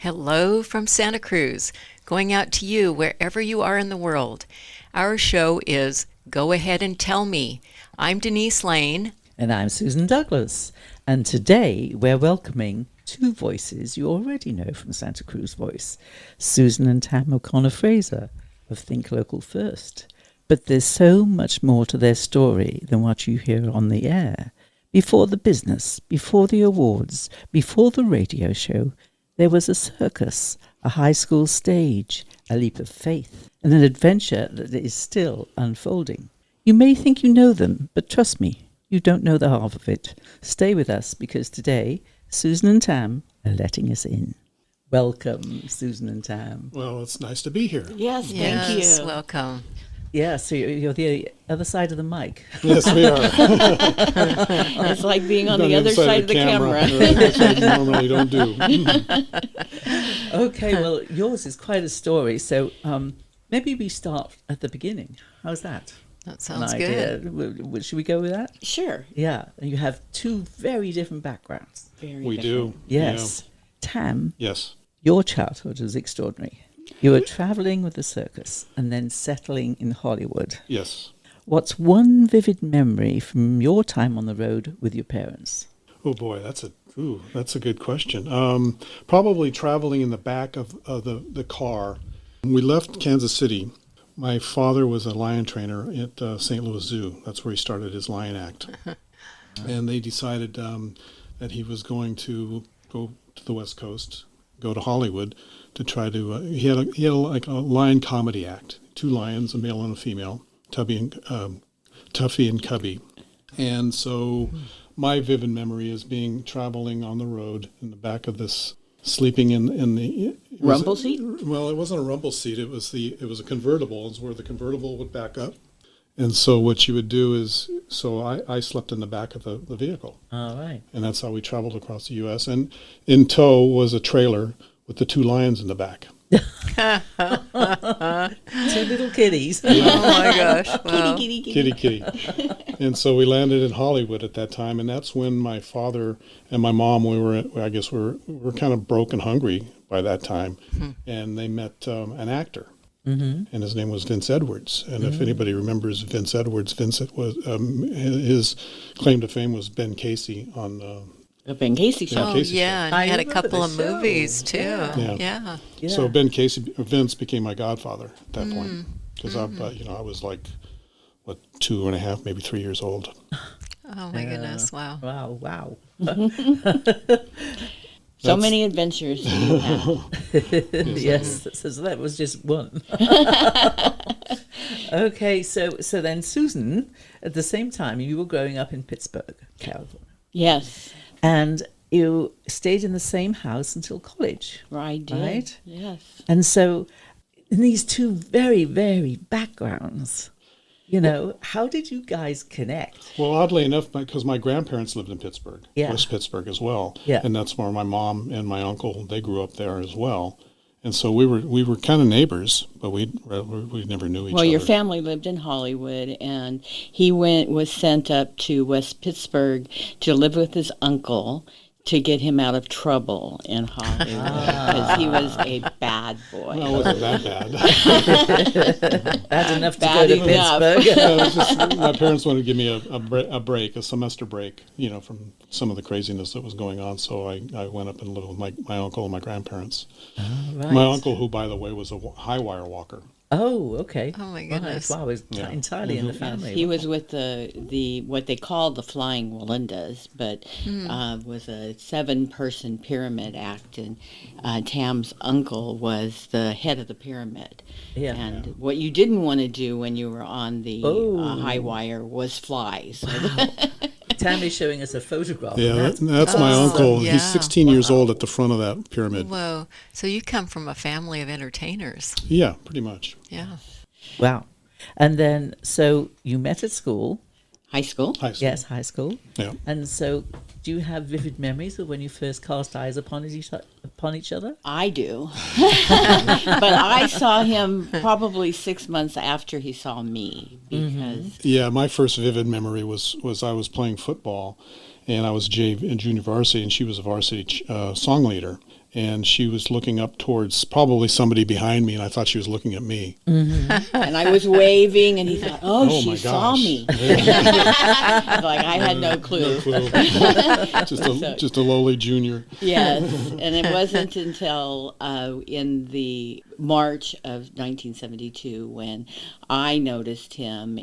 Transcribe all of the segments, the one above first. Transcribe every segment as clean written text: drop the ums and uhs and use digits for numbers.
Hello from Santa Cruz, going out to you wherever you are in the world. Our show is Go Ahead and Tell Me. I'm Denise Lane. And I'm Susan Douglas. And today we're welcoming two voices you already know from Santa Cruz Voice, Susan and Tam O'Connor Fraser of Think Local First. But there's so much more to their story than what you hear on the air. Before the business, before the awards, before the radio show, there was a circus, a high school stage, a leap of faith, and an adventure that is still unfolding. You may think you know them, but trust me, you don't know the half of it. Stay with us, because today, Susan and Tam are letting us in. Welcome, Susan and Tam. Well, it's nice to be here. Yes, thank you. Welcome. Yeah, so you're the other side of the mic. Yes, we are. It's like being on the other side of the camera. Which I normally don't do. Okay, well, yours is quite a story, so maybe we start at the beginning. How's that? That sounds good. Should we go with that? Sure. Yeah, and you have two very different backgrounds. We do. Yes. Yeah. Tam, yes. Your childhood was extraordinary. You were traveling with the circus and then settling in Hollywood. Yes. What's one vivid memory from your time on the road with your parents? Oh boy, that's a good question. Probably traveling in the back of the car. When we left Kansas City, my father was a lion trainer at St. Louis Zoo. That's where he started his lion act. And they decided that he was going to go to the West Coast, go to Hollywood, to try to. He had like a lion comedy act. Two lions, a male and a female, Tuffy and Cubby. And so my vivid memory is traveling on the road in the back of this, sleeping in the rumble seat. Well, it wasn't a rumble seat. It was a convertible. It's where the convertible would back up. And so what you would do is, I slept in the back of the vehicle. All right. And that's how we traveled across the U.S. And in tow was a trailer with the two lions in the back. Two little kitties. Oh my gosh. Wow. Kitty. And so we landed in Hollywood at that time, and that's when my father and my mom, we were kind of broke and hungry by that time, and they met an actor. Mm-hmm. And his name was Vince Edwards. And if anybody remembers Vince Edwards, Vincent was his claim to fame was Ben Casey on the Ben Casey show. Oh, yeah, and he had a couple of movies too. Yeah. So Vince became my godfather at that point, because I was like 2.5, maybe 3 years old. Oh my goodness! Wow. Wow. So many adventures. Yes, so that was just one. Okay, so then Susan, at the same time, you were growing up in Pittsburg, California. Yes. And you stayed in the same house until college. I did. Right? Yes. And so in these two very, very backgrounds, how did you guys connect? Well, oddly enough, because my grandparents lived in Pittsburg, West Pittsburgh as well. Yeah. And that's where my mom and my uncle, they grew up there as well. And so we were kind of neighbors, but we never knew each other. Well, your family lived in Hollywood, and he was sent up to West Pittsburgh to live with his uncle to get him out of trouble in Hollywood, because he was a bad boy. Well, it wasn't that bad. Bad enough to go to Pittsburgh. It was just, my parents wanted to give me a break, a semester break, from some of the craziness that was going on. So I went up and lived with my uncle and my grandparents. Right. My uncle, who, by the way, was a high wire walker. Oh, okay. Oh my goodness! Wow, it was entirely in the family. Yes, he was with the what they called the Flying Walindas, but was a 7-person pyramid act, and Tam's uncle was the head of the pyramid. Yeah. And what you didn't want to do when you were on the high wire was fly. So Tam is showing us a photograph. Yeah, that's my uncle. Yeah. He's 16 years old at the front of that pyramid. Whoa. So you come from a family of entertainers. Yeah, pretty much. Yeah. Wow. And then, so you met at school. High school? Yes, high school. Yeah. And so, do you have vivid memories of when you first cast eyes upon each other? I do. But I saw him probably 6 months after he saw me. Because Yeah, my first vivid memory was I was playing football, and I was in junior varsity, and she was a varsity song leader. and she was looking up towards probably somebody behind me, and I thought she was looking at me. And I was waving, and he thought, oh Oh, she my saw gosh. me. Like, I had no clue. No clue. just a lowly junior. Yes, and it wasn't until in the March of 1972 when I noticed him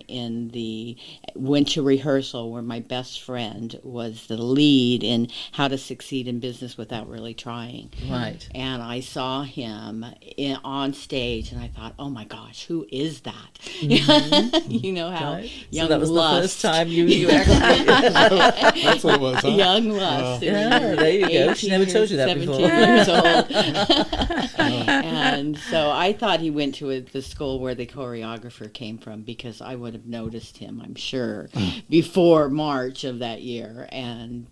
went to rehearsal where my best friend was the lead in How to Succeed in Business Without Really Trying. Right. And I saw him on stage, and I thought, oh my gosh, who is that? You know how Right. young So that was lust. the first time you actually... That's what it was, huh? Young lust. Yeah, there you go. She never told you that 17 before. years old. And so I thought he went to the school where the choreographer came from, because I would have noticed him, I'm sure, before March of that year.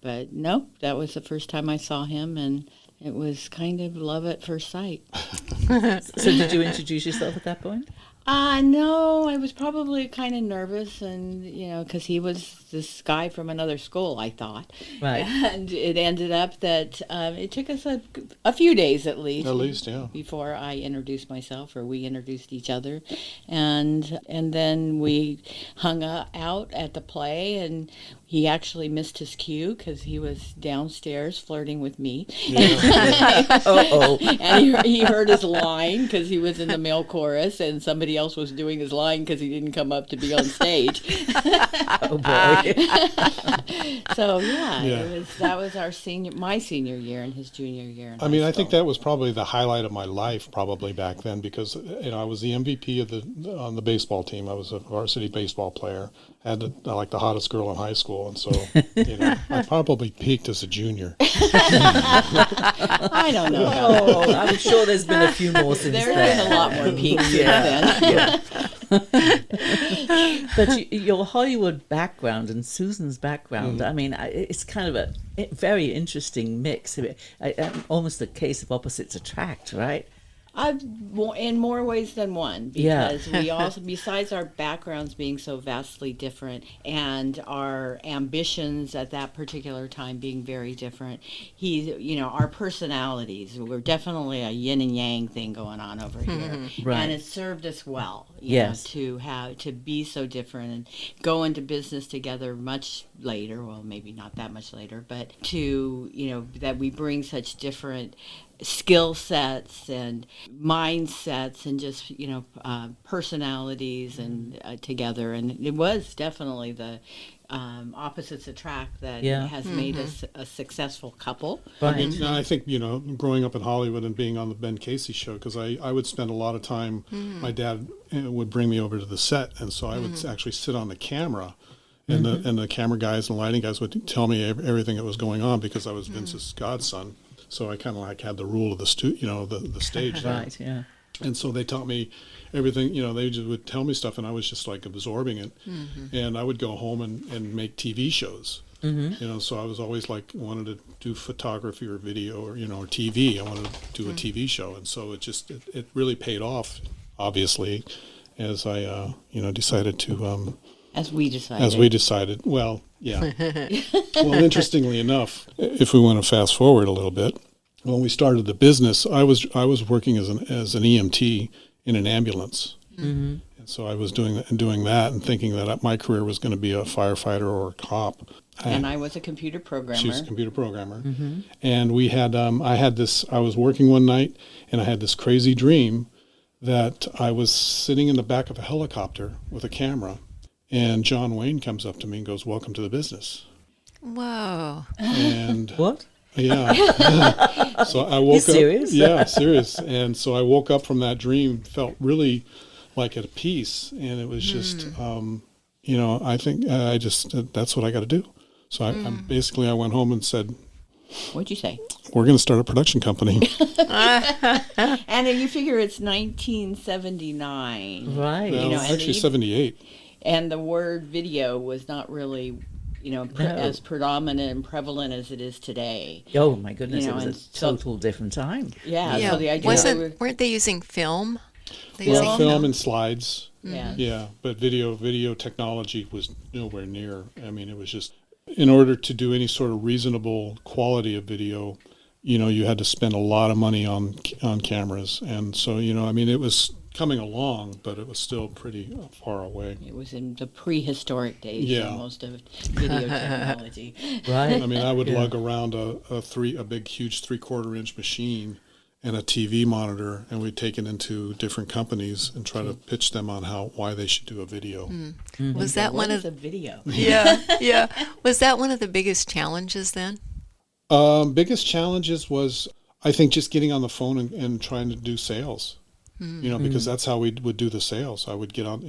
But no, that was the first time I saw him, and it was kind of love at first sight. So did you introduce yourself at that point? No, I was probably kind of nervous, and because he was this guy from another school, I thought. Right. And it ended up that it took us a few days at least. At least, yeah. Before I introduced myself, or we introduced each other, and then we hung out at the play, and he actually missed his cue because he was downstairs flirting with me. Yeah. And he heard his line because he was in the male chorus, and somebody else was doing his line because he didn't come up to be on stage. Oh boy. So yeah, Yeah. that was my senior year and his junior year. In I mean, high I think school. that was probably the highlight of my life, probably back then, because I was the MVP on the baseball team. I was a varsity baseball player. Had like the hottest girl in high school, and so I probably peaked as a junior. I don't know. Oh, I'm sure there's been a few more since There's then. been a lot more peaks since then. But your Hollywood background and Susan's background, I mean, it's kind of a very interesting mix. Almost a case of opposites attract, right? In more ways than one, Yeah. because we also, besides our backgrounds being so vastly different and our ambitions at that particular time being very different, our personalities, we're definitely a yin and yang thing going on over here, Right. and it served us well, Yes. to be so different and go into business together much later. Well, maybe not that much later, but that we bring such different skill sets and mindsets and just personalities and together, and it was definitely the opposites attract that has made us a successful couple. Right. And I think, growing up in Hollywood and being on the Ben Casey show, because I would spend a lot of time, my dad would bring me over to the set, and so I would actually sit on the camera, and the camera guys and lighting guys would tell me everything that was going on, because I was Vince's godson. So I kind of had the rule of the the stage there. Right, yeah. And so they taught me everything, they just would tell me stuff, and I was just like absorbing it. And I would go home and make TV shows. So I was always wanted to do photography or video or TV. I wanted to do a TV show. And so it really paid off, obviously, as I, decided to, As we decided. Well, yeah. Well, interestingly enough, if we want to fast forward a little bit, when we started the business, I was working as an EMT in an ambulance, and so I was doing that and thinking that my career was going to be a firefighter or a cop. And I was a computer programmer. She was a computer programmer, and we had I was working one night, and I had this crazy dream that I was sitting in the back of a helicopter with a camera. And John Wayne comes up to me and goes, "Welcome to the business." Whoa. And What? yeah. So I woke up. serious? Yeah, serious. And so I woke up from that dream, felt really like at peace, and it was just, I think that's what I got to do. So I went home and said, What'd you say? "We're going to start a production company." And you figure it's 1979. Right. Well, and actually, 78. And the word video was not really, as predominant and prevalent as it is today. Oh my goodness, it and was a total different time. Yeah. Yeah. So the idea Weren't they using film? Film and slides. Yeah. Yeah, but video technology was nowhere near. I mean, it was just, in order to do any sort of reasonable quality of video, you had to spend a lot of money on cameras. And so, I mean, it was coming along, but it was still pretty far away. It was in the prehistoric days, Yeah. almost, of video technology. Right. I mean, I would lug around a big, huge 3/4-inch machine and a TV monitor, and we'd take it into different companies and try to pitch them on why they should do a video. Was that one of the video? yeah. Was that one of the biggest challenges then? Biggest challenges was, I think, just getting on the phone and trying to do sales. Because that's how we would do the sales. I would get on,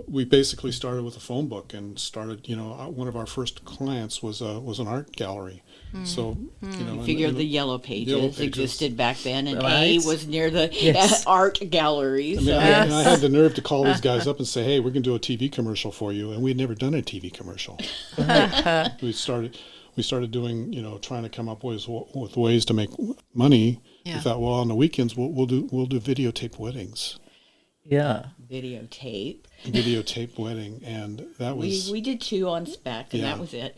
we basically started with a phone book and started, one of our first clients was an art gallery. So, You figure the yellow pages existed back then, and Right. A was near the Yes. art gallery. I mean, So. and I had the nerve to call these guys up and say, "Hey, we're going to do a TV commercial for you," and we'd never done a TV commercial. we started doing, trying to come up with ways to make money. Yeah. We thought, well, on the weekends we'll do videotape weddings, Yeah. Videotape. videotape wedding, and that was We did 2 on spec, and Yeah. that was it.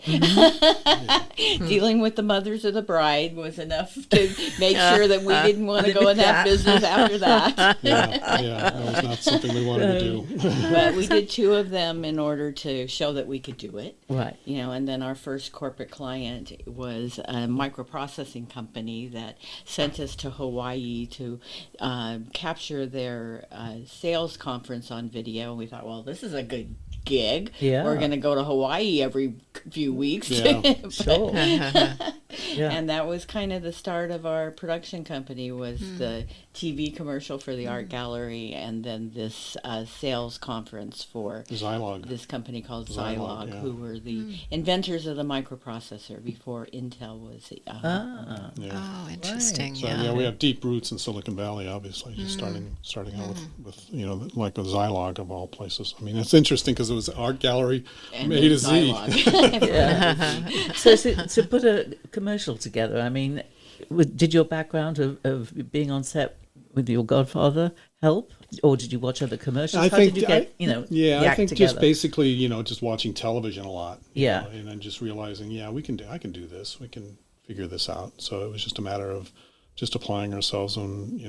Dealing with the mothers of the bride was enough to make sure that we didn't want to go in that business after that. that was not something we wanted to do. But we did 2 of them in order to show that we could do it. Right. And then our first corporate client was a microprocessing company that sent us to Hawaii to capture their sales conference on video. We thought, well, this is a good gig. Yeah. We're going to go to Hawaii every few weeks. Yeah. Sure. Yeah. And that was kind of the start of our production company, was the TV commercial for the art gallery, and then this sales conference for Zilog. this company called Zilog, Zilog, yeah. who were the inventors of the microprocessor before Intel was. Ah. Yeah. Oh, interesting. So Yeah. we have deep roots in Silicon Valley, obviously. Just starting out with like the Zilog of all places. I mean, it's interesting because it was art gallery And A to Z. Zilog. Yeah. So to put a commercial together, I mean, did your background of being on set with your godfather help, or did you watch other commercials? How did you get, the I act think together? just basically, just watching television a lot. Yeah. And then just realizing, I can do this. We can figure this out. So it was just a matter of just applying ourselves on,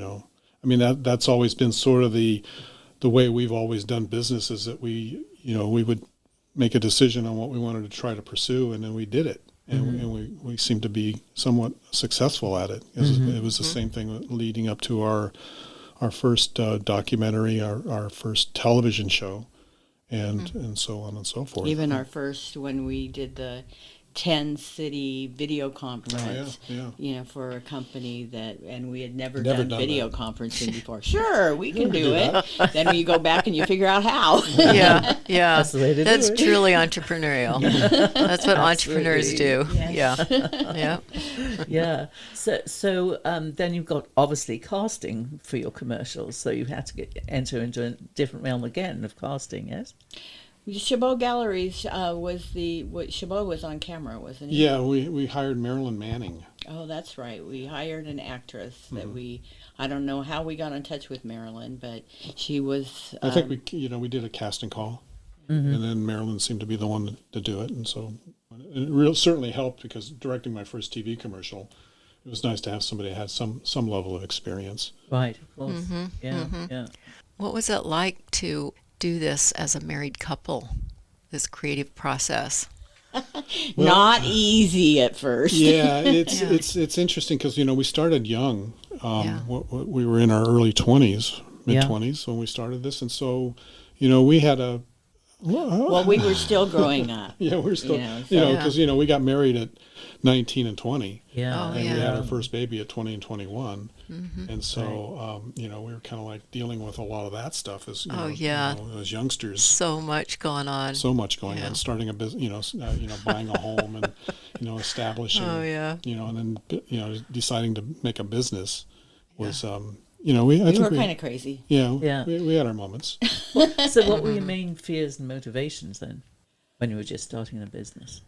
I mean, that's always been sort of the way we've always done business, is that we would make a decision on what we wanted to try to pursue, and then we did it. And we seemed to be somewhat successful at it. It was the same thing leading up to our first documentary, our first television show, and so on and so forth. Even our first, when we did the 10-city video conference, for a company and we had never done video conferencing before. Sure, we can do it. Then you go back and you figure out how. Yeah. That's the way to do That's it. truly entrepreneurial. That's what entrepreneurs do. Yes. Yeah. Yeah. So then you've got obviously casting for your commercials. So you had to enter into a different realm again of casting. Yes. Chabot Galleries Chabot was on camera, wasn't he? Yeah, we hired Marilyn Manning. Oh, that's right. We hired an actress that I don't know how we got in touch with Marilyn, but she was. I think we did a casting call, and then Marilyn seemed to be the one to do it, and so it certainly helped, because directing my first TV commercial, it was nice to have somebody that had some level of experience. Right. Of course. Yeah. What was it like to do this as a married couple, this creative process? Not easy at first. Yeah, it's interesting because we started young. We were in our early 20s, mid 20s when we started this, and so we had a. Well, we were still growing up. Yeah, we're still, because we got married at 19 and 20. Yeah. Oh, And yeah. we had our first baby at 20 and 21. And so, we were kind of like dealing with a lot of that stuff as, as youngsters. So much going on. So much going on, starting a business, buying a home and, establishing, and then, deciding to make a business was, I We think were kind of crazy. Yeah. We had our moments. So what were your main fears and motivations then, when you were just starting a business?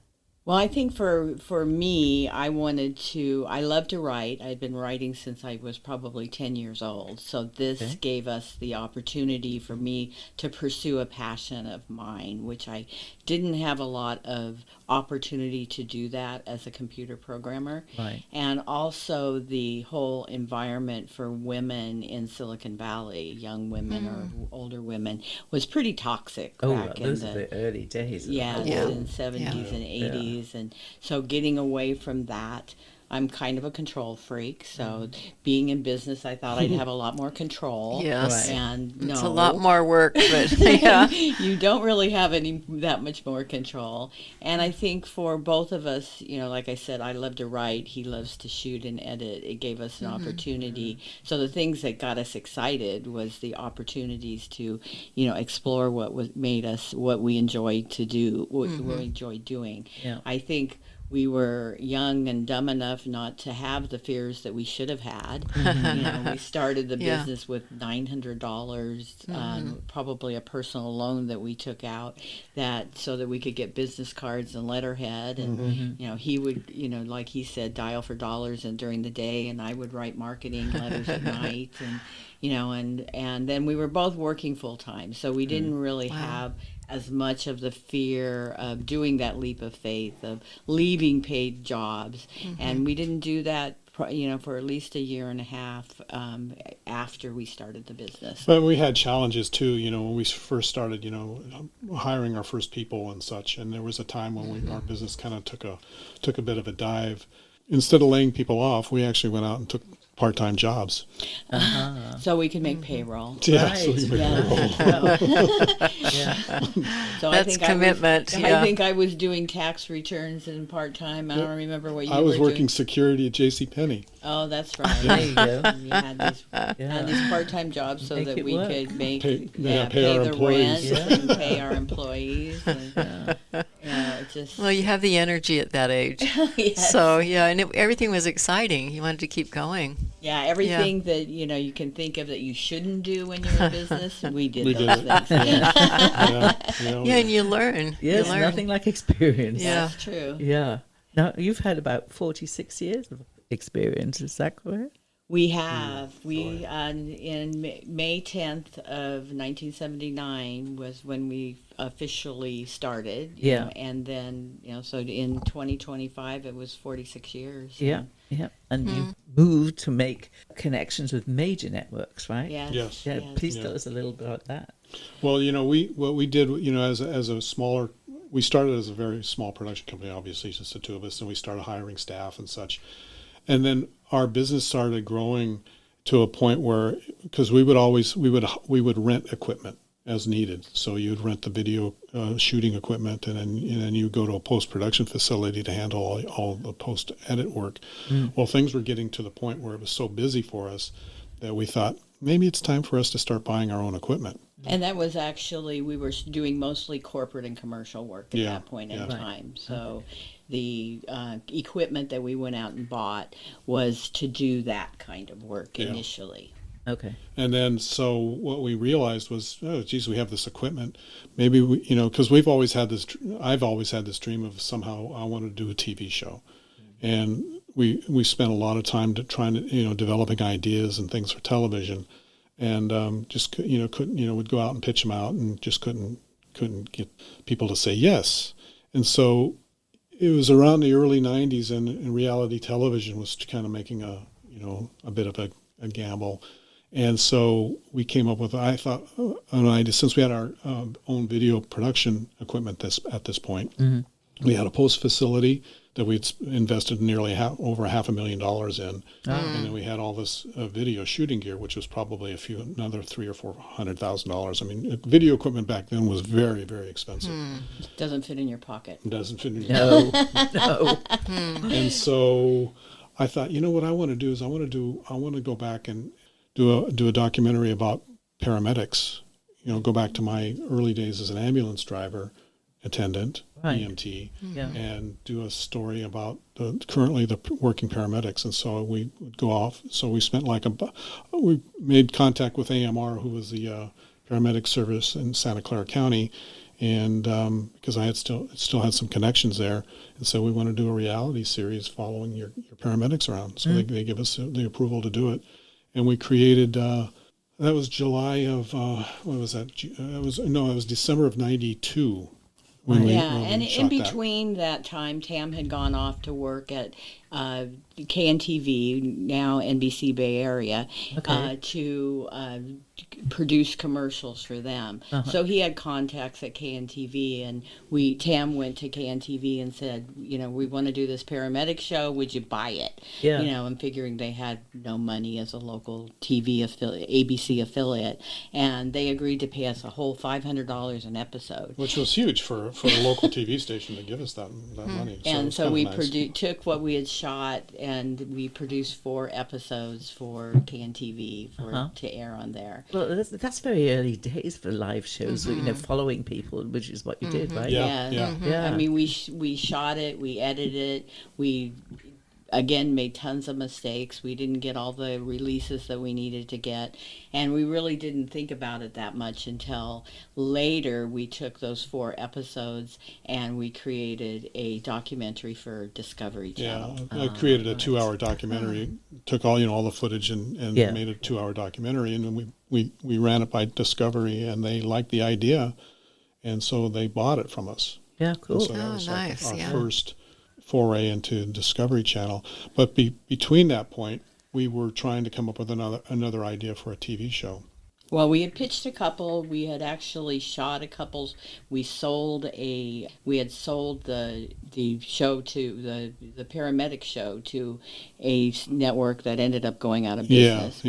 Well, I think for me, I love to write. I'd been writing since I was probably 10 years old. So this gave us the opportunity for me to pursue a passion of mine, which I didn't have a lot of opportunity to do that as a computer programmer. Right. And also the whole environment for women in Silicon Valley, young women or older women, was pretty toxic back in those are the early days. yeah, Yeah. in 70s and 80s. And so getting away from that, I'm kind of a control freak. So being in business, I thought I'd have a lot more control. Yes. Right. And no. It's a lot more work, but yeah. You don't really have that much more control. And I think for both of us, like I said, I love to write. He loves to shoot and edit. It gave us an opportunity. So the things that got us excited was the opportunities to, explore what we enjoyed to do, what we enjoyed doing. Yeah. I think we were young and dumb enough not to have the fears that we should have had. We started the business with $900, probably a personal loan that we took out so that we could get business cards and letterhead. And, he would, like he said, dial for dollars and during the day, and I would write marketing letters at night. And then we were both working full time. So we didn't really have as much of the fear of doing that leap of faith, of leaving paid jobs. And we didn't do that, for at least a year and a half after we started the business. But we had challenges too, when we first started, hiring our first people and such. And there was a time when our business kind of took a bit of a dive. Instead of laying people off, we actually went out and took part-time jobs. So we could make payroll. Yeah, Right. so we could So That's commitment. I think I was doing tax returns and part-time. I don't remember what you were I was doing. working security at JCPenney. Oh, that's right. There you go. We had these part-time jobs so Make that it we work. could make Pay pay our the employees. rent and pay our employees. And, it just Well, you have the energy at that age. yes. So, yeah, and everything was exciting. You wanted to keep going. Everything that you can think of that you shouldn't do when you're in business, we did We those did it. things. Yeah, and you learn. Yes, you learn. nothing like experience. Yeah. That's true. Yeah. Now, you've had about 46 years of experience, is that correct? We have. In May 10th of 1979 was when we officially started. Yeah. And then, so in 2025, it was 46 years. Yeah. And you moved to make connections with major networks, right? Yes. Yes. Yeah, yes. please tell us a little bit about that. Well, what we did, as a smaller, we started as a very small production company, obviously, just the two of us, and we started hiring staff and such. And then our business started growing to a point where, because we would rent equipment as needed. So you'd rent the video shooting equipment, and then you go to a post-production facility to handle all the post-edit work. Well, things were getting to the point where it was so busy for us that we thought maybe it's time for us to start buying our own equipment. And that was actually, we were doing mostly corporate and commercial work at that point in time. So the equipment that we went out and bought was to do that kind of work initially. Okay. And then, so what we realized was, oh, geez, we have this equipment. Maybe because I've always had this dream of somehow I want to do a TV show, and we spent a lot of time trying to developing ideas and things for television, and just couldn't would go out and pitch them out and just couldn't get people to say yes. And so it was around the early 90s, and reality television was kind of making a bit of a gamble. And so we came up with, I thought, an idea, since we had our own video production equipment at this point, we had a post facility that we'd invested nearly over $500,000 in. And then we had all this video shooting gear, which was probably another $300,000 or $400,000. I mean, video equipment back then was very, very expensive. Doesn't fit in your pocket. It doesn't fit in your No. No. And so I thought, what I want to do is I want to go back and do a documentary about paramedics. Go back to my early days as an ambulance driver, attendant, Right. EMT, Yeah. and do a story about currently the working paramedics. And so we would go off. So we spent we made contact with AMR, who was the paramedic service in Santa Clara County, and because I had still had some connections there, and so we want to do a reality series following your paramedics around. So they give us the approval to do it, and we created. That was July of what was that? It was December of '92. And in between that time, Tam had gone off to work at KNTV, now NBC Bay Area, to produce commercials for them. So he had contacts at KNTV, and Tam went to KNTV and said, we want to do this paramedic show. Would you buy it? Yeah. And figuring they had no money as a local TV affiliate, ABC affiliate, and they agreed to pay us a whole $500 an episode, which was huge for a local TV station to give us that money. And so we took what we had shot, and we produced 4 episodes for KNTV to air on there. Well, that's very early days for live shows, following people, which is what you did, right? Yeah. I mean, we shot it, we edited it, we again made tons of mistakes. We didn't get all the releases that we needed to get, and we really didn't think about it that much until later. We took those 4 episodes and we created a documentary for Discovery Channel. Yeah, I created a 2-hour documentary, took all the footage and made a 2-hour documentary, and then we ran it by Discovery, and they liked the idea, and so they bought it from us. Yeah, cool. And so that was nice. our first foray into Discovery Channel. But between that point, we were trying to come up with another idea for a TV show. Well, we had pitched a couple. We had actually shot a couple. We had sold the show to the paramedic show to a network that ended up going out of business.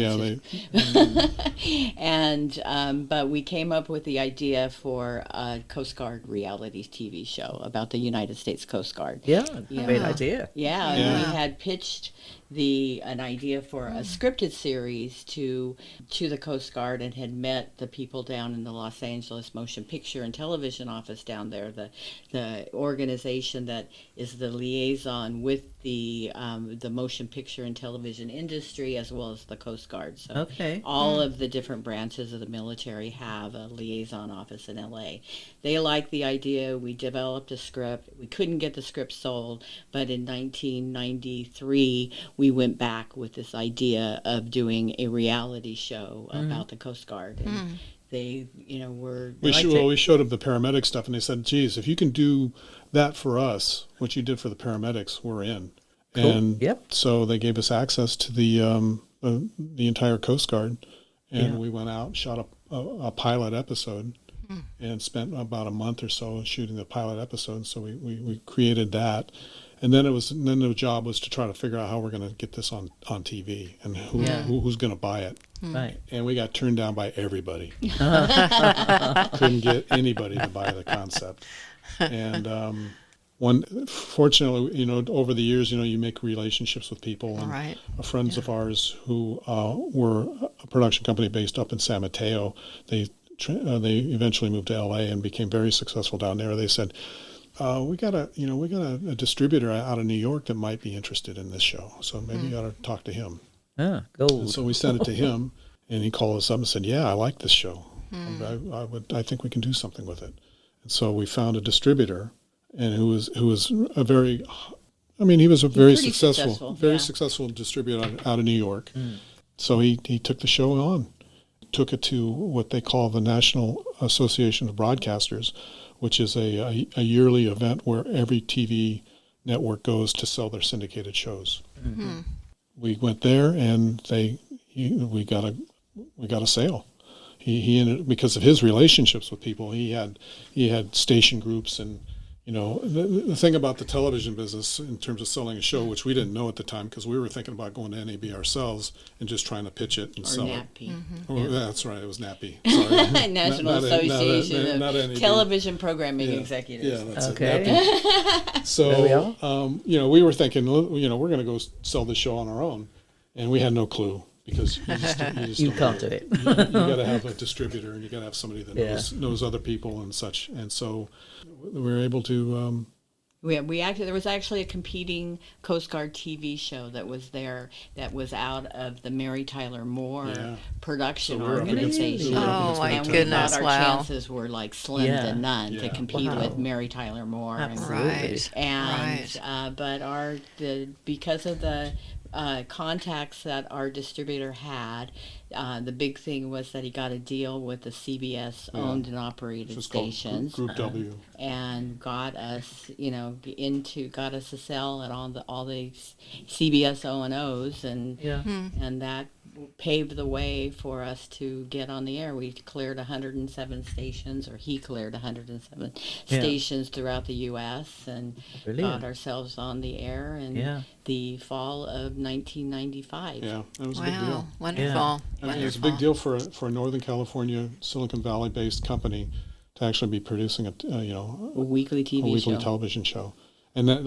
But we came up with the idea for a Coast Guard reality TV show about the United States Coast Guard. Great idea. We had pitched an idea for a scripted series to the Coast Guard, and had met the people down in the Los Angeles Motion Picture and Television office down there, the organization that is the liaison with the motion picture and television industry, as well as the Coast Guard. So all of the different branches of the military have a liaison office in LA. They liked the idea. We developed a script. We couldn't get the script sold, but in 1993 we went back with this idea of doing a reality show about the Coast Guard. And they, were... We showed them the paramedic stuff, and they said, geez, if you can do that for us, what you did for the paramedics, we're in. Cool. And so they gave us access to the entire Coast Guard, and we went out and shot a pilot episode, and spent about a month or so shooting the pilot episode. So we created that. And then the job was to try to figure out how we're going to get this on TV, and who's going to buy it. Right. And we got turned down by everybody. Couldn't get anybody to buy the concept. And fortunately, over the years, you make relationships with people. And friends of ours who were a production company based up in San Mateo, they eventually moved to LA and became very successful down there. They said, we got a distributor out of New York that might be interested in this show, so maybe you ought to talk to him. Gold. And so we sent it to him, and he called us up and said, "Yeah, I like this show. I think we can do something with it." And so we found a distributor, and who was a very successful distributor out of New York. So he took the show on, took it to what they call the National Association of Broadcasters, which is a yearly event where every TV network goes to sell their syndicated shows. We went there, and we got a sale. He ended, because of his relationships with people. He had station groups, and the thing about the television business in terms of selling a show, which we didn't know at the time, because we were thinking about going to NAB ourselves and just trying to pitch it and sell NAPI. it. Oh, that's right, it was NAPI. Sorry. National Association not of NAB. Television Programming Executives. Yeah, that's Okay. it. NAPI. So, There we we were thinking, we're going to go sell this show on our own, and we had no clue. Because You can't do it. You got to have a distributor, and you got to have somebody that knows other people and such. And so we were able to There was actually a competing Coast Guard TV show that was there that was out of the Mary Tyler Moore production So we're up against- organization. we're up Oh, against my Mary And Tyler. we goodness, thought our wow. chances were like slim to none to Yeah. compete Wow. with Mary Tyler Moore. Absolutely. But because of the contacts that our distributor had, the big thing was that he got a deal with the CBS owned and operated It's called stations, Group W. and got us to sell at all the CBS O&Os, and that paved the way for us to get on the air. We cleared 107 stations, or he cleared 107 stations throughout the U.S. and Brilliant. got ourselves on the air in the fall of 1995. Yeah, that was a big Wow, deal. wonderful. I mean, it's a big deal for a Northern California, Silicon Valley-based company to actually be producing A weekly TV show. television show. And then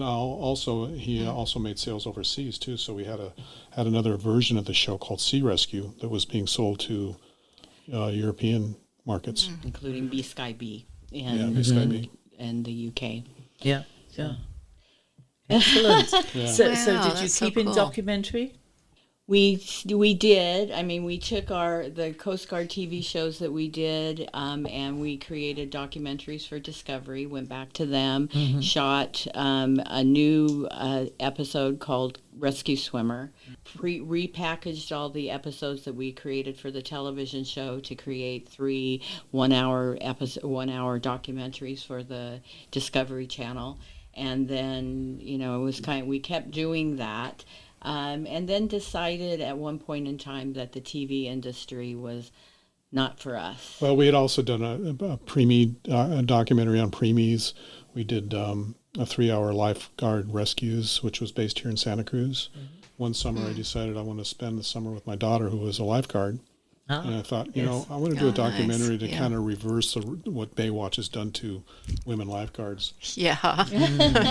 he also made sales overseas too. So we had another version of the show called Sea Rescue that was being sold to European markets. Including B-Sky B B-Sky B. and the UK. Yeah. Excellent. So Wow, did you that's so keep in cool. documentary? We did. I mean, we took the Coast Guard TV shows that we did, and we created documentaries for Discovery. Went back to them, shot a new episode called Rescue Swimmer. Repackaged all the episodes that we created for the television show to create 3 1-hour documentaries for the Discovery Channel, and then it was we kept doing that. And then decided at one point in time that the TV industry was not for us. Well, we had also done a preemie documentary on preemies. We did a 3-hour lifeguard rescues, which was based here in Santa Cruz. One summer, I decided I want to spend the summer with my daughter, who was a lifeguard. And I thought, I want to do a documentary to kind of reverse what Baywatch has done to women lifeguards. Yeah.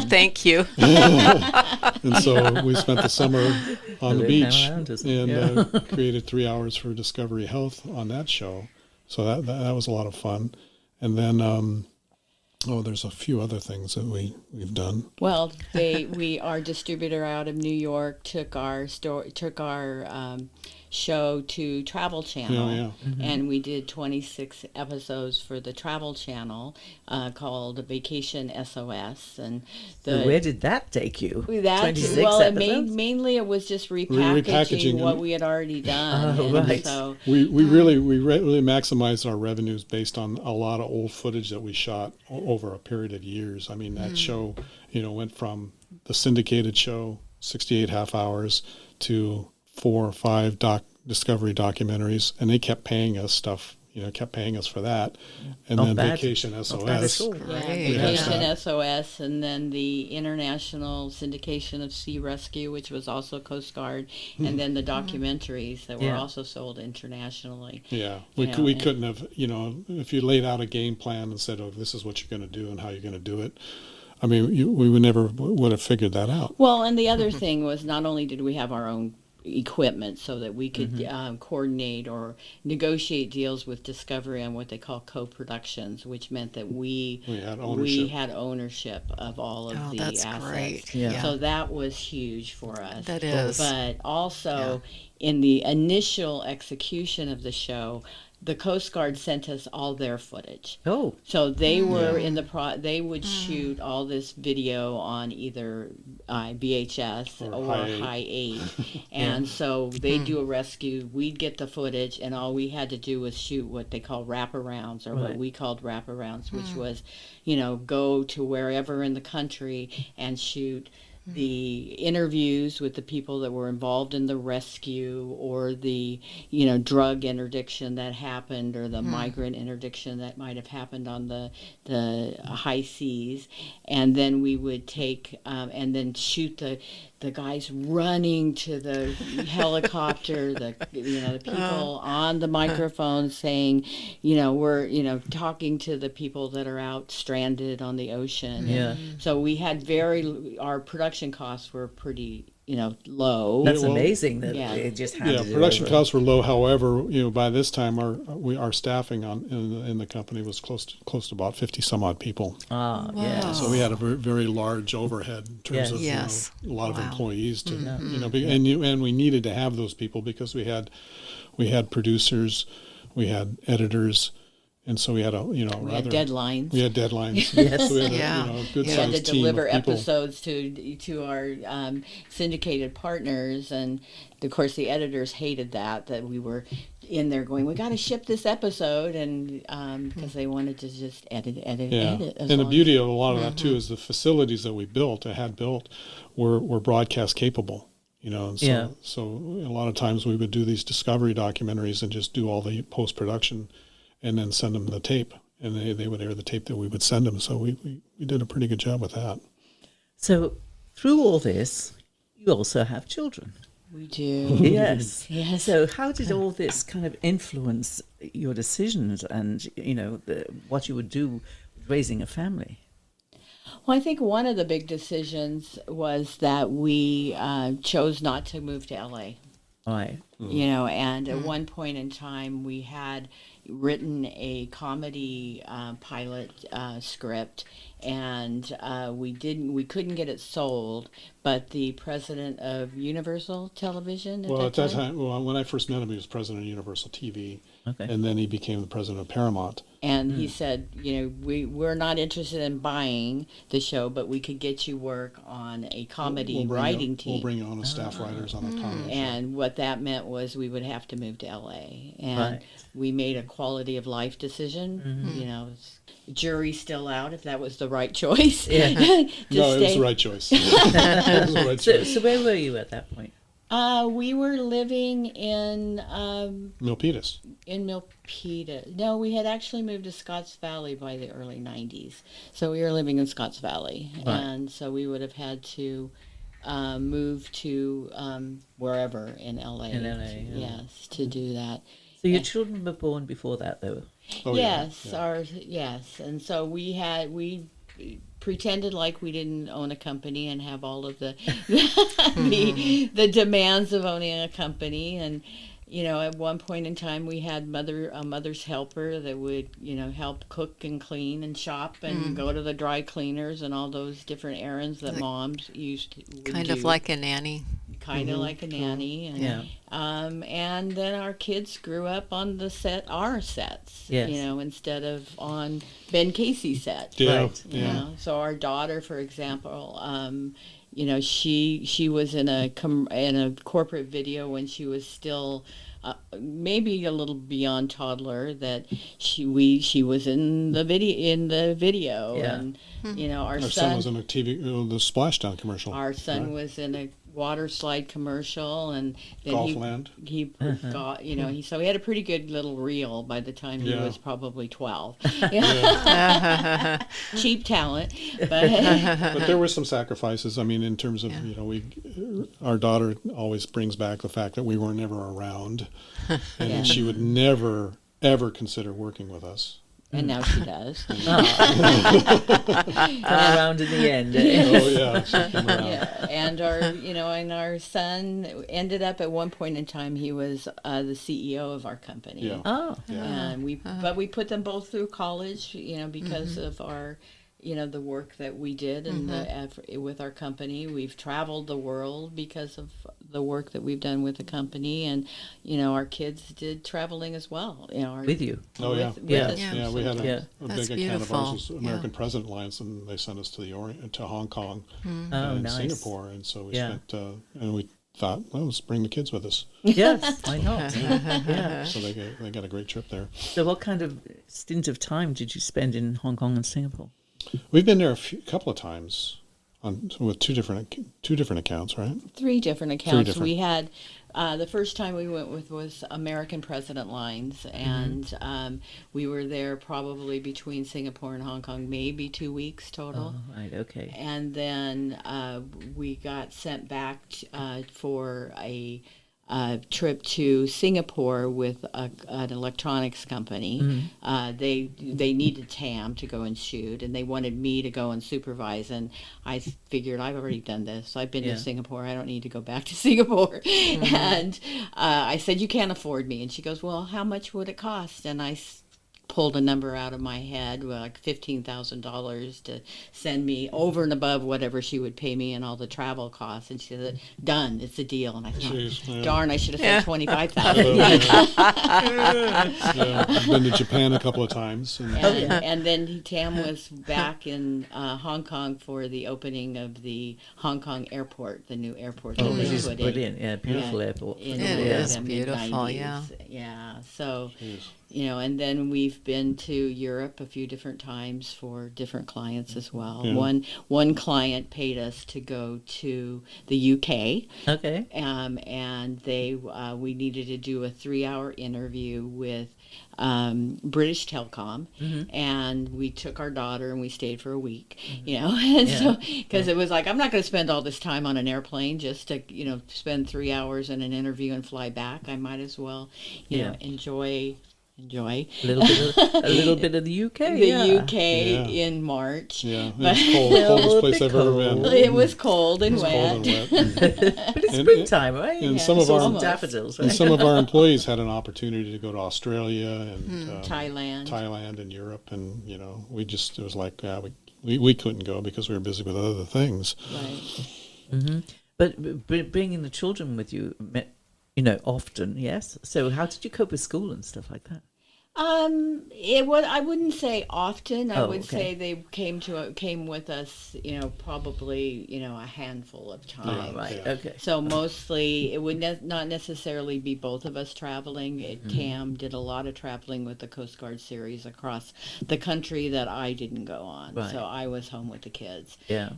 Thank you. And so we spent the summer on the beach and created 3 hours for Discovery Health on that show. So that was a lot of fun. And then, there's a few other things that we've done. Well, our distributor out of New York took our show to Travel Channel, and we did 26 episodes for the Travel Channel called Vacation SOS. And where did that take you? 26 episodes? Mainly it was just repackaging what we had already done. Oh, right. So We really maximized our revenues based on a lot of old footage that we shot over a period of years. I mean, that show, went from the syndicated show, 68 half hours, to 4 or 5 Discovery documentaries, and they kept paying us stuff, kept paying us for that. And Not then bad. Vacation Not SOS. bad at all. Vacation SOS, and then the international syndication of Sea Rescue, which was also Coast Guard, and then the documentaries that were also sold internationally. Yeah, we couldn't have, if you laid out a game plan and said, oh, this is what you're going to do and how you're going to do it, I mean, we would never would have figured that out. Well, and the other thing was, not only did we have our own equipment so that we could coordinate or negotiate deals with Discovery on what they call co-productions, which meant that we had ownership of all of the that's assets. great. Yeah. So that was huge for us. That is. But also in the initial execution of the show, the Coast Guard sent us all their footage. Oh. So they were they would shoot all this video on either VHS or High 8. And so they'd do a rescue, we'd get the footage, and all we had to do was shoot what they call wraparounds, or what we called wraparounds, which was, go to wherever in the country and shoot the interviews with the people that were involved in the rescue, or the drug interdiction that happened, or the migrant interdiction that might have happened on the high seas. And then we would take and then shoot the guys running to the helicopter, the people on the microphone saying, we're talking to the people that are out stranded on the ocean. Yeah. So we had our production costs were pretty low. That's amazing that yeah. it just handed it production over. costs were low. However, by this time our staffing in the company was close to about 50 some odd people. Ah, yeah. So we had a very, very large overhead in terms of Yes. a lot of Wow. employees to and we needed to have those people because we had producers, we had editors, and so we had We had deadlines. We had deadlines. Yes. So we had Yeah. a good We had to sized team of deliver people. episodes to our syndicated partners, and of course the editors hated that we were in there going, we got to ship this episode, and because they wanted to just edit. Yeah, as and the long beauty of a lot of that too is the facilities that we had built were broadcast capable. And so a lot of times we would do these discovery documentaries and just do all the post production, and then send them the tape, and they would air the tape that we would send them. So we did a pretty good job with that. So through all this, you also have children. We do. Yes. Yes. So how did all this kind of influence your decisions and, what you would do with raising a family? Well, I think one of the big decisions was that we chose not to move to LA. Right. And at one point in time we had written a comedy pilot script, and we couldn't get it sold, but the president of Universal Television At that time, when I first met him, he was president of Universal TV, Okay. and then he became the president of Paramount. and he said, we're not interested in buying the show, but we could get you work on a comedy writing team. We'll bring you on as staff writers on a comedy show. And what that meant was we would have to move to LA. And Right. we made a quality of life decision. Jury's still out if that was the right choice. Yeah. No, it was the right choice. It was the right choice. So where were you at that point? We were living in Milpitas. Milpitas. No, we had actually moved to Scotts Valley by the early 90s. So we were living in Scotts Valley. Right. And so we would have had to move to wherever in LA. In LA, yeah. Yes, to do that. So your children were born before that, though? Oh, yes, yeah. yes. And so we pretended like we didn't own a company and have all of the the demands of owning a company. And at one point in time we had a mother's helper that would help cook and clean and shop and go to the dry cleaners and all those different errands that moms would Kind of do. like a nanny. Kind of like a nanny. And, Yeah. and then our kids grew up on our sets, Yes. instead of on Ben Casey's set. Yeah, Right. yeah. So our daughter, for example, she was in a corporate video when she was still maybe a little beyond toddler. That she was in the video, Yeah. and our Our son son was in a TV, the Splashdown commercial. our son Right. was in a water slide commercial, and then Golfland. he got so he had a pretty good little reel by the time he Yeah. was probably 12. Yeah. Cheap talent, but But there were some sacrifices. I mean, in terms of our daughter always brings back the fact that we were never around, and Yeah. she would never ever consider working with us. and now she does. Come around in the end. Oh yeah, she came around. Yeah, and our son ended up at one point in time. He was the CEO of our company. Yeah. Oh, And we put them both through college, because of our, the work that we did and the effort with our company. We've traveled the world because of the work that we've done with the company, and our kids did traveling as well. with you. Oh yeah, with yeah, us. yeah. We had a That's big account of beautiful. ours was American President Alliance, and they sent us to to Hong Kong Oh, and nice. Singapore, and so we Yeah. spent and we thought, well, let's bring the kids with us. Yes, why not? Yeah. So they got a great trip there. So what kind of stint of time did you spend in Hong Kong and Singapore? We've been there a couple of times with two different accounts, right? 3 different accounts. different. We had the first time we went with was American President Lines, and we were there probably between Singapore and Hong Kong, maybe 2 weeks total. Oh, right, okay. And then we got sent back for a trip to Singapore with an electronics company. They needed Tam to go and shoot, and they wanted me to go and supervise. And I figured I've already done this. I've been to Singapore. I don't need to go back to Singapore. And I said, you can't afford me. And she goes, well, how much would it cost? And I pulled a number out of my head, like $15,000 to send me over and above whatever she would pay me and all the travel costs. And she said, done, it's a deal. And I thought, darn, I should have said 25,000. I've been to Japan a couple of times. And then Tam was back in Hong Kong for the opening of the Hong Kong airport, the new airport that they which is put brilliant. Yeah, beautiful airport. in It is the beautiful, mid-90s. Yeah, so... and then we've been to Europe a few different times for different clients as well. Yeah. One client paid us to go to the UK. Okay. And we needed to do a 3-hour interview with British Telecom, and we took our daughter and we stayed for a week, and so because it was like, I'm not going to spend all this time on an airplane just to spend 3 hours in an interview and fly back. I might as well enjoy a little bit of the UK. The UK in March. Yeah, it's coldest place I've ever been. It was cold and wet. But it's springtime, right? And some of our daffodils, right? and some of our employees had an opportunity to go to Australia and Thailand and Europe, and it was like we couldn't go because we were busy with other things. Right. But bringing the children with you, often, yes. So how did you cope with school and stuff like that? I wouldn't say often. I would say they came with us, probably, a handful of times. Right. Okay. So mostly it would not necessarily be both of us traveling. Tam did a lot of traveling with the Coast Guard series across the country that I didn't go on. Right. So I was home with the kids. Yeah.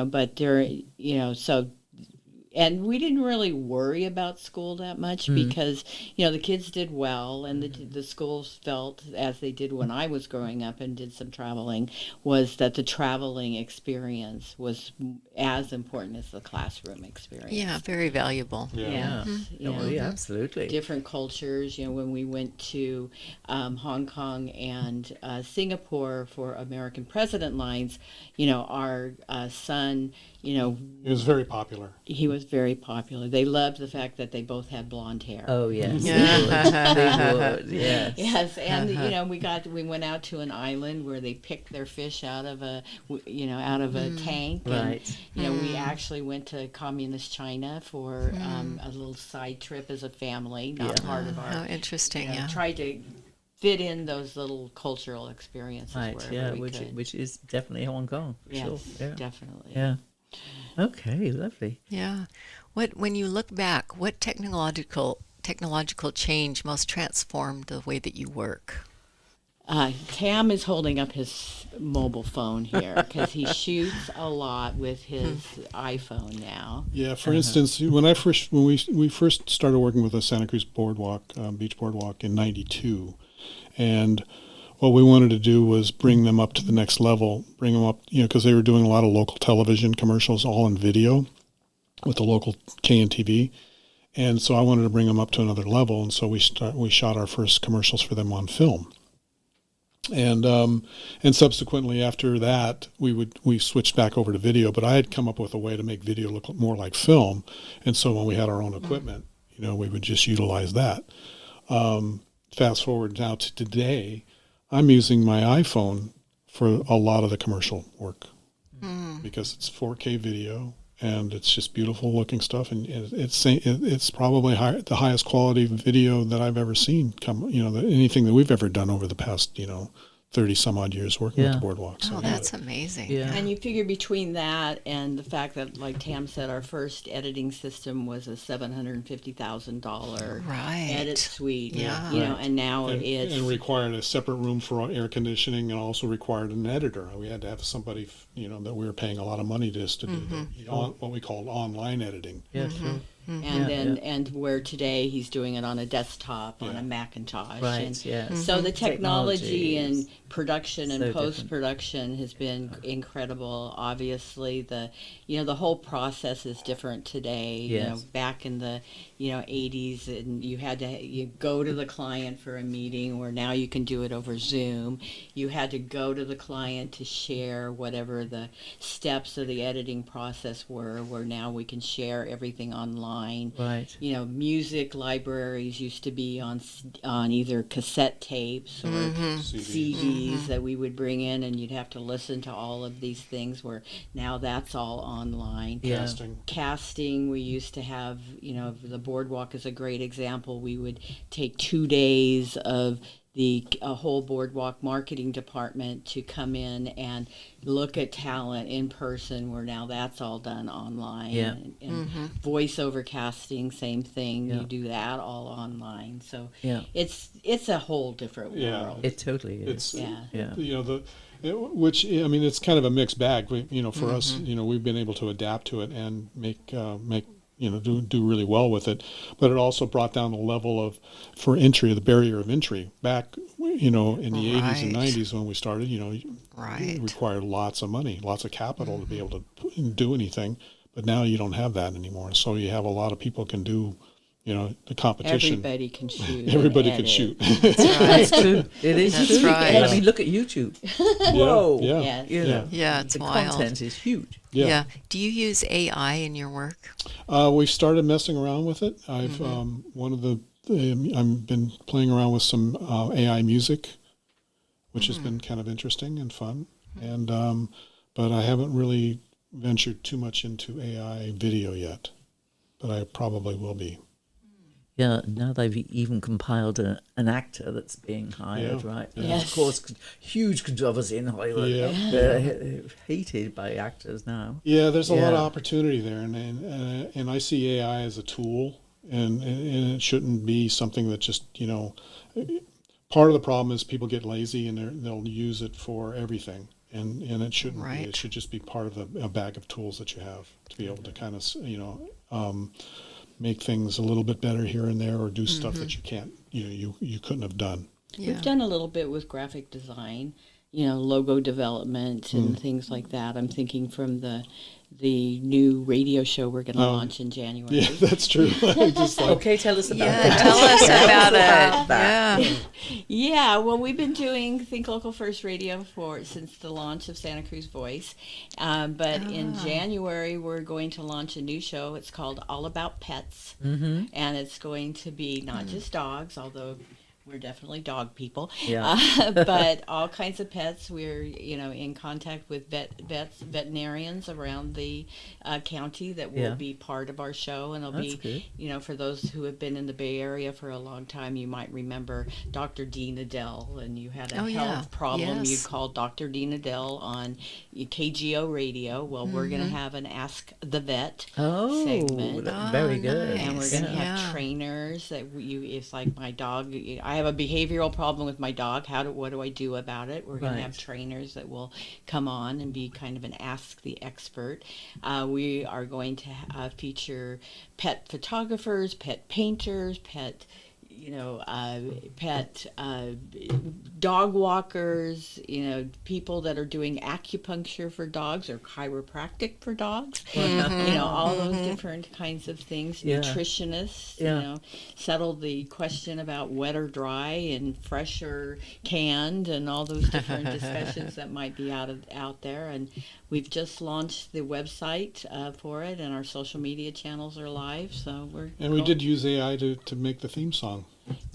But there, and we didn't really worry about school that much because, the kids did well, and the schools felt, as they did when I was growing up and did some traveling, was that the traveling experience was as important as the classroom experience. Yeah, very valuable. Yeah. Absolutely. Different cultures. When we went to Hong Kong and Singapore for American President lines, our son, It was very popular. he was very popular. They loved the fact that they both had blonde hair. Oh yes. They would. Yes. Yes, and we went out to an island where they picked their fish out of a tank. Right. And, we actually went to communist China for a little side trip as a family, not part of our. How interesting! Tried to fit in those little cultural experiences. Right. Wherever we could. Which is definitely Hong Kong. For Yes, sure. Yeah. definitely. Yeah. Okay. Lovely. Yeah. When you look back, what technological change most transformed the way that you work? Tam is holding up his mobile phone here because he shoots a lot with his iPhone now. Yeah, for instance, when we first started working with the Santa Cruz Beach Boardwalk in '92, and what we wanted to do was bring them up to the next level, bring them up, because they were doing a lot of local television commercials, all in video, with the local KNTV. And so I wanted to bring them up to another level, and so we shot our first commercials for them on film. And subsequently after that, we switched back over to video, but I had come up with a way to make video look more like film, and so when we had our own equipment, we would just utilize that. Fast forward now to today, I'm using my iPhone for a lot of the commercial work because it's 4K video. And it's just beautiful looking stuff, and it's probably the highest quality video that I've ever seen. Anything that we've ever done over the past 30 some odd years working with the boardwalk. So, that's amazing. Yeah. And you figure between that and the fact that, like Tam said, our first editing system was a $750,000 Right. edit suite. Yeah. And now it's and required a separate room for air conditioning, and also required an editor. We had to have somebody that we were paying a lot of money just to do what we called online editing. Yeah. Sure. And where today he's doing it on a desktop, on a Macintosh. Right, And yes. so the technology and is production so and different. post-production has been incredible. Obviously, the whole process is different today. Yes. Back in the 80s, and you go to the client for a meeting, where now you can do it over Zoom. You had to go to the client to share whatever the steps of the editing process were, where now we can share everything online. Right. Music libraries used to be on either cassette tapes or CDs that we would bring in, and you'd have to listen to all of these things, where now that's all online. Yeah. Casting. We used to have, the boardwalk is a great example. We would take 2 days of a whole boardwalk marketing department to come in and look at talent in person, where now that's all done online. Yeah. And voiceover casting, same thing. Yeah. You do that all online. So Yeah. it's a whole different Yeah. world. It totally is. Which, I mean, it's kind of a mixed bag. For us, we've been able to adapt to it and make do really well with it. But it also brought down the level for entry, the barrier of entry. Back, in the 80s and 90s when we started, it required lots of money, lots of capital to be able to do anything. But now you don't have that anymore. So you have a lot of people can do, the competition. Everybody can shoot. Everybody and can edit. shoot. That's right. That's true. It is That's true. right. I mean, look at YouTube. Whoa. Yeah. Yes. Yeah, it's the wild. content is huge. Yeah. Do you use AI in your work? We've started messing around with it. I've I've been playing around with some AI music, which has been kind of interesting and fun. And but I haven't really ventured too much into AI video yet, but I probably will be. Yeah, now they've even compiled an actor that's being hired, Yeah. right? Yeah. And of course, huge controversy in Hollywood. Yeah. They're hated by actors now. Yeah, there's a lot of Yeah. opportunity there, and I see AI as a tool, and it shouldn't be something that just Part of the problem is people get lazy and they'll use it for everything, and it shouldn't be. It should just be part of a bag of tools that you have to be able to kind of make things a little bit better here and there, or do stuff that you can't, you couldn't have done. Yeah. We've done a little bit with graphic design, logo development and things like that. I'm thinking from the new radio show we're going to launch in January. Yeah, that's true. Just like, Okay, tell us about Yeah, that. tell us about it. that. Yeah. Yeah, well, we've been doing Think Local First Radio since the launch of Santa Cruz Voice. But in January, we're going to launch a new show. It's called All About Pets. And it's going to be not just dogs, although we're definitely dog people, but all kinds of pets. We're in contact with veterinarians around the county that will be part of our show, and it'll That's be good. for those who have been in the Bay Area for a long time, you might remember Dr. Dean Adele, and you had a health problem. Yes. You called Dr. Dean Adele on KGO radio. Well, we're going to have an Ask the Vet segment. Very good. And we're going to Yeah. have trainers that it's like my dog. I have a behavioral problem with my dog. What do I do about it? We're going to have trainers that will come on and be kind of an Ask the Expert. We are going to feature pet photographers, pet painters, pet dog walkers, people that are doing acupuncture for dogs or chiropractic for dogs, all those different kinds of things. Yeah. Nutritionists, settle the question about wet or dry and fresh or canned, and all those different discussions that might be out there. And we've just launched the website for it, and our social media channels are live. So we did use AI to make the theme song.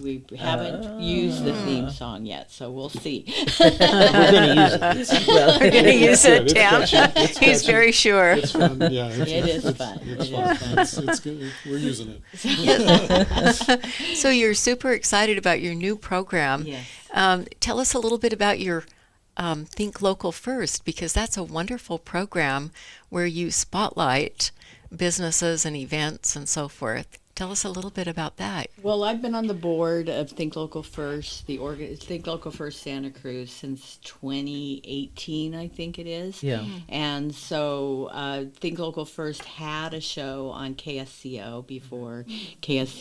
We haven't used the theme song yet, so we'll see. We're going to use it. Well, We're going to use it, It's Tam. catchy. It's He's catchy. very sure. It's fun. Yeah, It is fun. It's It fun. is fun. It's good. We're using it. So you're super excited about your new program. Yes. Tell us a little bit about your Think Local First, because that's a wonderful program where you spotlight businesses and events and so forth. Tell us a little bit about that. Well, I've been on the board of Think Local First, Think Local First Santa Cruz since 2018, I think it is. Yeah. And so Think Local First had a show on KSCO before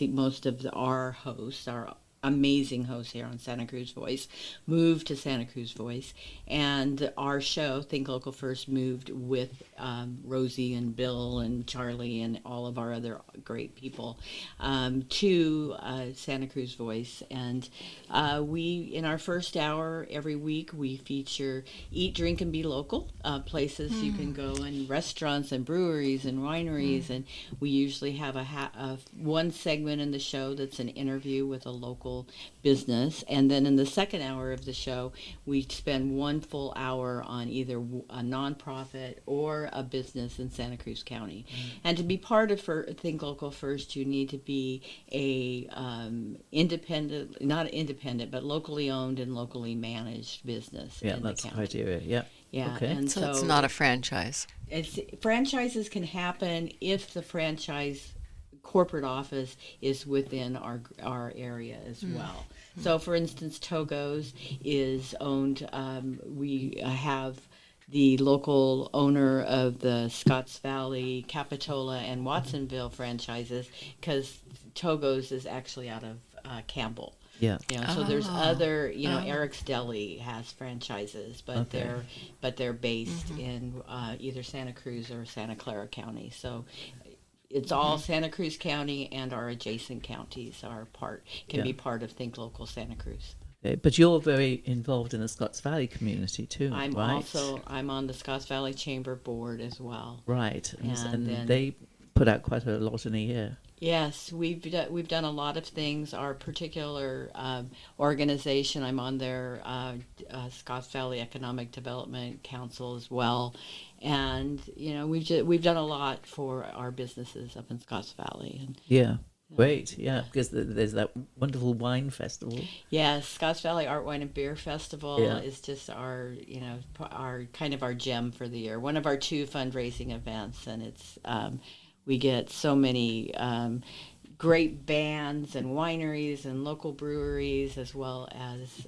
most of our hosts, our amazing hosts here on Santa Cruz Voice, moved to Santa Cruz Voice. And our show, Think Local First, moved with Rosie and Bill and Charlie and all of our other great people to Santa Cruz Voice. And we, in our first hour every week, we feature Eat, Drink, and Be Local, places you can go, and restaurants and breweries and wineries. And we usually have one segment in the show that's an interview with a local business. And then in the second hour of the show, we spend one full hour on either a nonprofit or a business in Santa Cruz County. And to be part of Think Local First, you need to be a not independent, but locally owned and locally managed business. Yeah, in that's the the county. criteria. Yeah. Yeah, Okay. and So it's not a franchise. franchises can happen if the franchise corporate office is within our area as well. So, for instance, Togo's is owned. We have the local owner of the Scotts Valley, Capitola, and Watsonville franchises, because Togo's is actually out of Campbell. Yeah. So there's other, Eric's Deli has franchises, but Okay. they're based in either Santa Cruz or Santa Clara County. So it's all Santa Cruz County, and our adjacent counties can be part of Think Local Santa Cruz. Okay. But you're very involved in the Scotts Valley community too, I'm right? I'm on the Scotts Valley Chamber Board as well. Right. And then- they put out quite a lot in a year. Yes, we've done a lot of things. Our particular organization, I'm on their Scotts Valley Economic Development Council as well, and we've done a lot for our businesses up in Scotts Valley. And Yeah. Great. Yeah, because there's that wonderful wine festival. yes, Scotts Valley Art, Wine, and Beer Festival Yeah. is just our kind of our gem for the year. One of our 2 fundraising events, and it's we get so many great bands and wineries and local breweries, as well as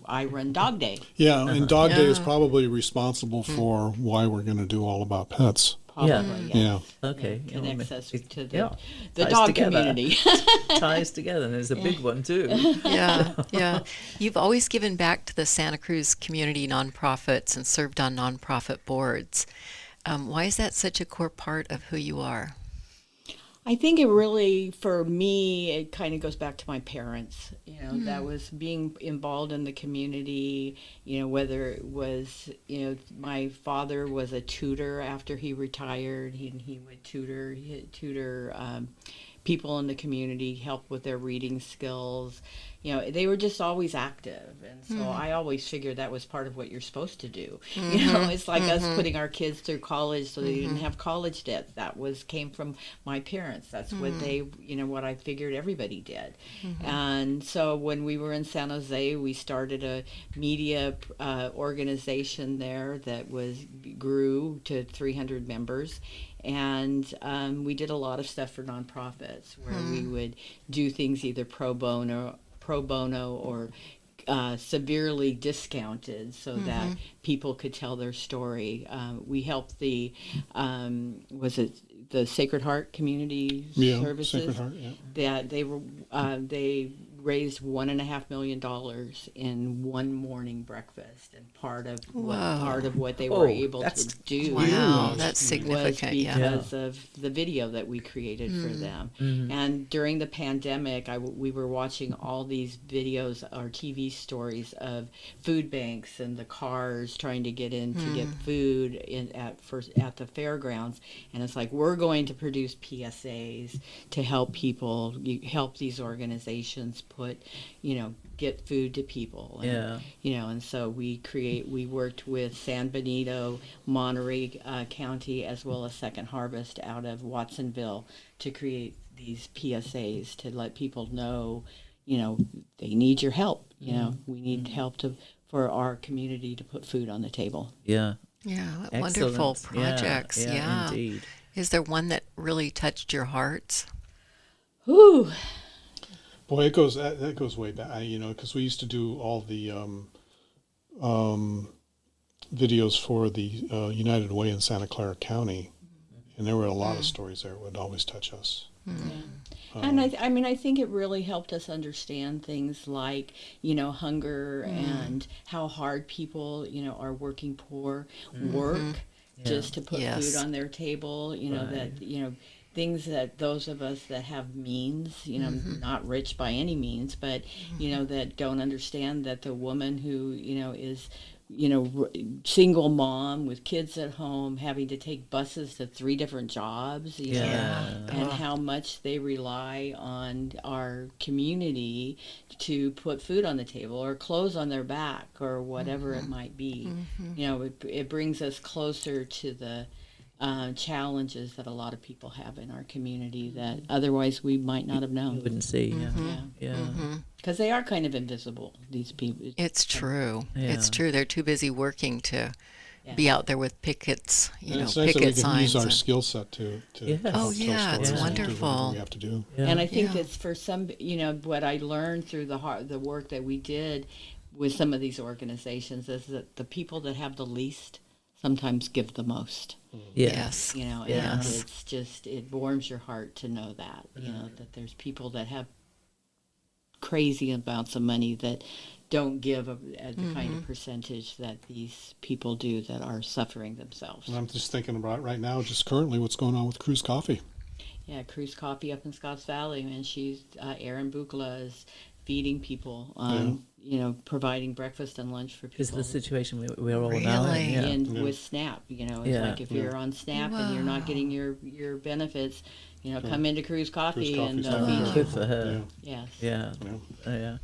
I run Dog Day. Yeah, and Dog Day is Yeah. probably responsible for why we're going to do All About Pets. Probably, Yeah. yes. Okay. It connects us to the ties dog together. community. Ties together, and there's a big one too. Yeah. You've always given back to the Santa Cruz community nonprofits and served on nonprofit boards. Why is that such a core part of who you are? I think it really, for me, it kind of goes back to my parents. That was being involved in the community. Whether it was, my father was a tutor after he retired. He would tutor people in the community, help with their reading skills. They were just always active. And so I always figured that was part of what you're supposed to do. It's like us putting our kids through college so they didn't have college debt. That came from my parents. That's what what I figured everybody did. And so when we were in San Jose, we started a media organization there that grew to 300 members. And we did a lot of stuff for nonprofits where we would do things either pro bono or severely discounted so that people could tell their story. We helped the Sacred Heart Community Services. Sacred Heart, yeah. That they raised $1.5 million in one morning breakfast, and part of what they were able to do. Wow, that's was significant. because of the video that we created for them. And during the pandemic, we were watching all these videos or TV stories of food banks and the cars trying to get in to get food at the fairgrounds. And it's like, we're going to produce PSAs to help people, help these organizations get food to people. And, and so we worked with San Benito, Monterey County, as well as Second Harvest out of Watsonville to create these PSAs to let people know, they need your help. We need help for our community to put food on the table. Yeah, Excellent. wonderful projects. Yeah, indeed. Is there one that really touched your hearts? Whew. Boy, it goes that goes way back. Because we used to do all the videos for the United Way in Santa Clara County, and there were a lot of stories there that would always touch us. And I think it really helped us understand things like, hunger and how hard people, are working poor, work just to put food on their table, that, things that those of us that have means, not rich by any means, but, that don't understand that the woman who, is, single mom with kids at home, having to take buses to 3 different jobs, and how much they rely on our community to put food on the table or clothes on their back or whatever it might be. It brings us closer to the challenges that a lot of people have in our community that otherwise we might not have known. You wouldn't see. Because they are kind of invisible, these people. It's true. Yeah. It's true. They're too busy working to be out there with pickets, And it's nice that we picket can signs. use our skill set to Yes. help Oh, tell yeah, it's stories and do wonderful. whatever we have to do. Yeah. And I think Yeah. that's for some, what I learned through the work that we did with some of these organizations is that the people that have the least sometimes give the most. Yes. And Yes. it's just, it warms your heart to know that, that there's people that have crazy amounts of money that don't give the kind of percentage that these people do that are suffering themselves. And I'm just thinking about right now, just currently, what's going on with Cruz Coffee. Yeah, Cruz Coffee up in Scotts Valley, and she's Erin Bukla is feeding people, providing breakfast and lunch for Is people. the situation we're all now in? Really? Yeah. And with SNAP, it's Yeah. like if you're on SNAP and you're not getting your benefits, come into Cruz Coffee and Coffee's feed you. Good for her. Yes. Yeah. Yeah. Yeah.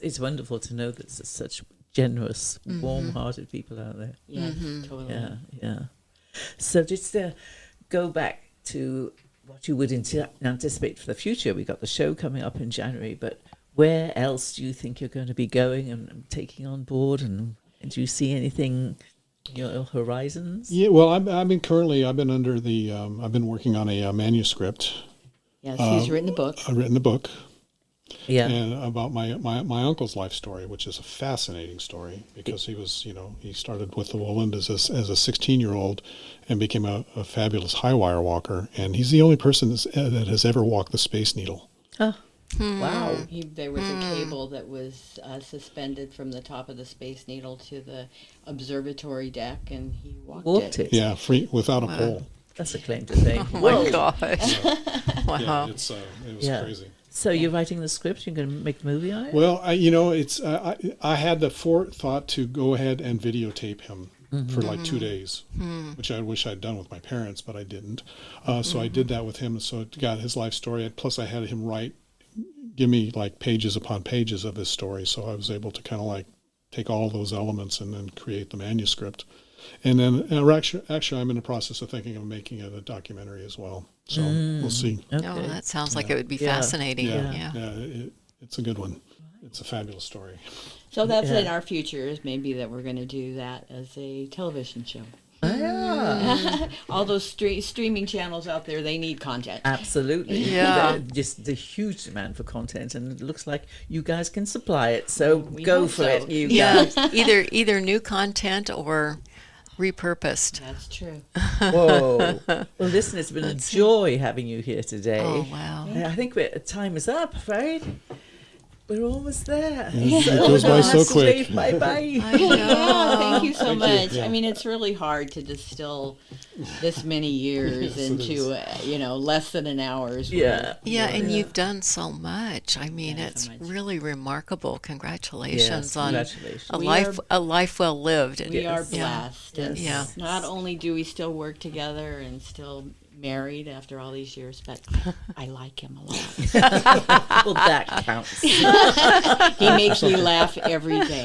It's wonderful to know that there's such generous, warm-hearted people out there. Yes, totally. Yeah, yeah. So just to go back to what you would anticipate for the future, we got the show coming up in January, but where else do you think you're going to be going and taking on board, and do you see anything in your horizons? Yeah, well, I've been under the I've been working on a manuscript. Yes, he's written a book. I've written a book. Yeah. And about my uncle's life story, which is a fascinating story because he was, he started with the Woolland as a 16-year-old and became a fabulous high wire walker. And he's the only person that has ever walked the Space Needle. Oh, wow. There was a cable that was suspended from the top of the Space Needle to the observatory deck, and he walked it. Yeah, free without a pole. That's a claim to fame. Oh my gosh. Wow. Yeah, it was crazy. So you're writing the script? You're going to make a movie on it? Well, I had the forethought to go ahead and videotape him for like 2 days, which I wish I'd done with my parents, but I didn't. So I did that with him. So it got his life story. Plus, I had him give me like pages upon pages of his story. So I was able to kind of like take all those elements and then create the manuscript. And then actually, I'm in the process of thinking of making it a documentary as well. So we'll see. Okay. Oh, that sounds like it would be fascinating. Yeah. It's a good one. It's a fabulous story. So that's in our future, is maybe that we're going to do that as a television show. Yeah. All those streaming channels out there, they need content. Absolutely. Yeah. Just the huge demand for content, and it looks like you guys can supply it. So go hope for so. it, you Yeah. guys. Either new content or repurposed. That's true. Whoa. Well, listen, it's been a joy having you here today. Oh, wow. I think time is up, right? We're almost there. It goes by so quick. Bye-bye. I know. Yeah, thank you so Thank you. much. Yeah. I mean, it's really hard to distill this many years Yes, it into, less than an hour's Yeah. Yeah, and you've done so much. I mean, Yeah, it's so much. really remarkable. Congratulations Yes, on congratulations. a life well lived. We are Yes. blessed. And Yeah. not only do we still work together and still married after all these years, but I like him a lot. Well, that counts. He makes me laugh every day.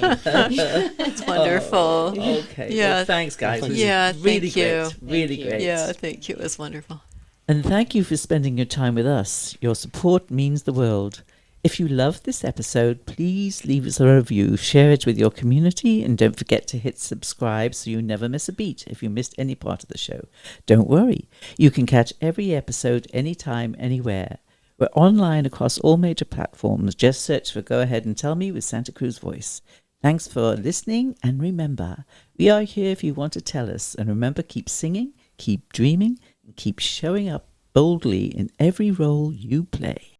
It's wonderful. Okay. Yeah. Well, thanks, guys. Thank It was you. Yeah, really thank you. great. Really Thank you. great. Yeah, thank you. It was wonderful. And thank you for spending your time with us. Your support means the world. If you loved this episode, please leave us a review, share it with your community, and don't forget to hit subscribe so you never miss a beat if you missed any part of the show. Don't worry, you can catch every episode anytime, anywhere, We're online across all major platforms. Just search for Go Ahead and Tell Me with Santa Cruz Voice. Thanks for listening, and remember, we are here if you want to tell us. And remember, keep singing, keep dreaming, and keep showing up boldly in every role you play.